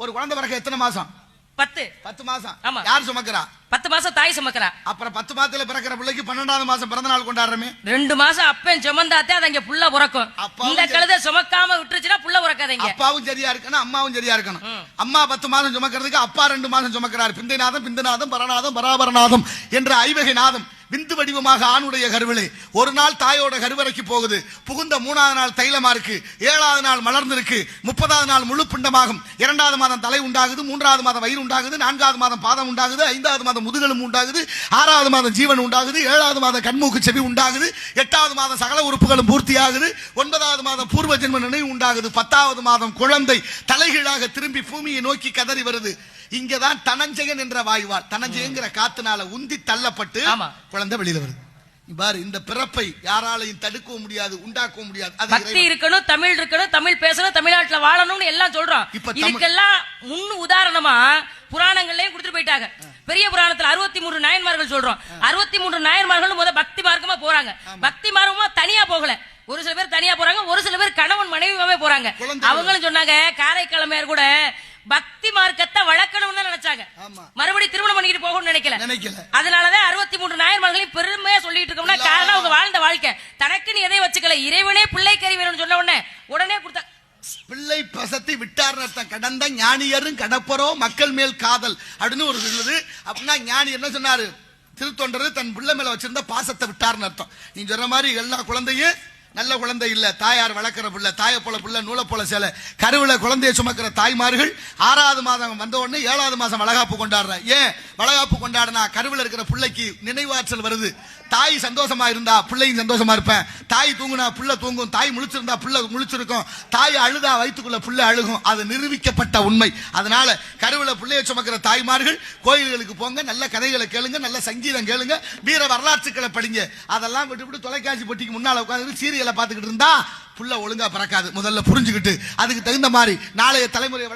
ஒரு குழந்தை பிறக்க எத்தனை மாசம்? 10 மாசம். ஆமா. யார் சுமக்கிறா? 10 மாசம் தாய் சுமக்கிறா. அப்புறம் 10 மாதத்துல பிறக்கிற பிள்ளைக்கு 12வது மாசம் பிறந்த நாள் கொண்டாடுறமே. 2 மாசம் அப்பன் சுமந்தாத்தே அது அங்க புள்ள பிறக்கும். இந்த கழுதை சுமக்காம விட்டுருச்சுன்னா புள்ள பிறக்காதீங்க. அப்பாவும் சரியா இருக்கணும், அம்மாவும் சரியா இருக்கணும். அம்மா 10 மாதம் சுமக்கிறதுக்கு அப்பா 2 மாதம் சுமக்கிறார். பிந்தைநாதம், பிந்துநாதம், பரநாதம், பராபரநாதம் என்ற ஐவகை நாதம் விந்து வடிவமாக ஆணுடைய கருவிலே ஒரு நாள் தாயோட கருவறைக்கு போகுது. புகுந்த 3வது நாள் தைலமா இருக்கு, 7வது நாள் மலர்ந்து இருக்கு, 30வது நாள் முழு பிண்டமாகும், 2வது மாதம் தலை உண்டாகுது, 3வது மாதம் வயிறு உண்டாகுது, 4வது மாதம் பாதம் உண்டாகுது, 5வது மாதம் முதுகெலும்பு உண்டாகுது, 6வது மாதம் ஜீவன் உண்டாகுது, 7வது மாதம் கண்மூக்கு செவி உண்டாகுது, 8வது மாதம் சகல உறுப்புகளும் பூர்த்தியாகுது, 9வது மாதம் பூர்வ ஜென்ம நினைவு உண்டாகுது, 10வது மாதம் குழந்தை தலைகீழாக திரும்பி பூமியை நோக்கி கதறி வருது. இங்கதான் தனஞ்சயன் என்ற வாய்வாள், தனஞ்சயங்கிற காத்துனால உந்தி தள்ளப்பட்டு குழந்தை வெளியில வருது. பாரு, இந்த பிறப்பை யாராலையும் தடுக்கவும் முடியாது, உண்டாக்கவும் முடியாது. பக்தி இருக்கணும், தமிழ் இருக்கணும், தமிழ் பேசணும், தமிழ்நாட்டுல வாழணும்னு எல்லாம் சொல்றோம். இதுக்கெல்லாம் முன் உதாரணமா புராணங்கள்லயும் கொடுத்துட்டு போயிட்டாங்க. பெரிய புராணத்துல 63 நாயன்மார்கள் சொல்றோம். 63 நாயன்மார்களும் முத பக்தி மார்க்கமா போறாங்க. பக்தி மார்க்கமா தனியா போகல. ஒரு சில பேர் தனியா போறாங்க, ஒரு சில பேர் கணவன் மனைவியாவே போறாங்க. அவங்களும் சொன்னாங்க, காரைக்கிழமையார் கூட பக்தி மார்க்கத்தை வளர்க்கணும்னு நினைச்சாங்க, மறுபடியும் திருமணம் பண்ணிட்டு போகணும்னு நினைக்கல. அதனாலதான் 63 நாயன்மார்களையும் பெருமையா சொல்லிட்டு இருக்கோம்னா காரணம் அவங்க வாழ்ந்த வாழ்க்கை. தனக்கு நீ எதை வச்சுக்கல, இறைவனே பிள்ளை கறி வேணும்னு சொன்ன உடனே கொடுத்தா பிள்ளை பிரசத்தை விட்டார் அர்த்தம். கடந்த ஞானியரும் கடப்பரோ மக்கள் மேல் காதல் அப்படின்னு ஒரு சொல்லுது. அப்படின்னா ஞானி என்ன சொன்னாரு? திருத்தொண்டரு தன் பிள்ளை மேல வச்சிருந்த பாசத்தை விட்டார்னு அர்த்தம். நீ சொல்ற மாதிரி எல்லா குழந்தையும் நல்ல குழந்தை இல்ல, தாயார் வளர்க்கிற பிள்ளை, தாயை போல பிள்ளை, நூலை போல சேலை, கருவில குழந்தையை சுமக்கிற தாய்மார்கள் 6வது மாதம் வந்த உடனே 7வது மாசம் வளகாப்பு கொண்டாடுற. ஏன் வளகாப்பு கொண்டாடுனா கருவில இருக்கிற பிள்ளைக்கு நினைவாற்றல் வருது. தாய் சந்தோஷமா இருந்தா பிள்ளையும் சந்தோஷமா இருப்பேன், தாய் தூங்குனா புள்ள தூங்கும், தாய் முழிச்சிருந்தா புள்ள முழிச்சிருக்கும், தாய் அழுதா வயிற்றுக்குள்ள புள்ள அழுகும். அது நிரூபிக்கப்பட்ட உண்மை. அதனால கருவில பிள்ளையை சுமக்கிற தாய்மார்கள் கோயில்களுக்கு போங்க, நல்ல கதைகளை கேளுங்க, நல்ல சங்கீதம் கேளுங்க, வீர வரலாற்றுக்களை படிங்க. அதெல்லாம் விட்டு தொலைக்காட்சி பெட்டிக்கு முன்னால உட்காந்து சீரியலை பார்த்துக்கிட்டு இருந்தா புள்ள ஒழுங்கா பறக்காது. முதல்ல புரிஞ்சுக்கிட்டு அதுக்கு தகுந்த மாதிரி நாளைய தலைமுறை